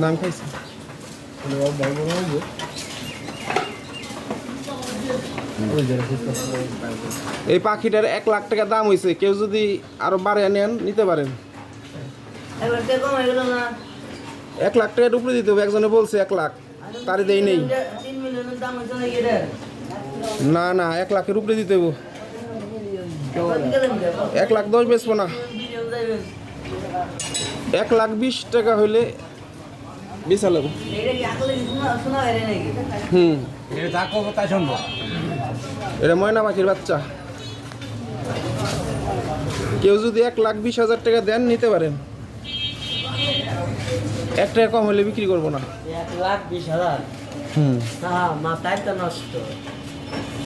নাম খাইছে এই পাখিটার 1 লাখ টাকা দাম হয়েছে, কেউ যদি আরো বাড়িয়ে নেন নিতে পারেন। 1 লাখ টাকার উপরে দিতে হবে, একজনে বলছে 1 লাখ, তারই দেই নেই। না না 1 লাখের উপরে দিতে হবে। 1,10,000 বেচবো না, 1,20,000 টাকা হইলে বেচা লাগবে। এটা ময়না পাখির বাচ্চা। কেউ যদি 1,20,000 টাকা দেন নিতে পারেন, 1 টাকা কম হলে বিক্রি করবো না। 1,20,000 মাথায় তো নষ্ট।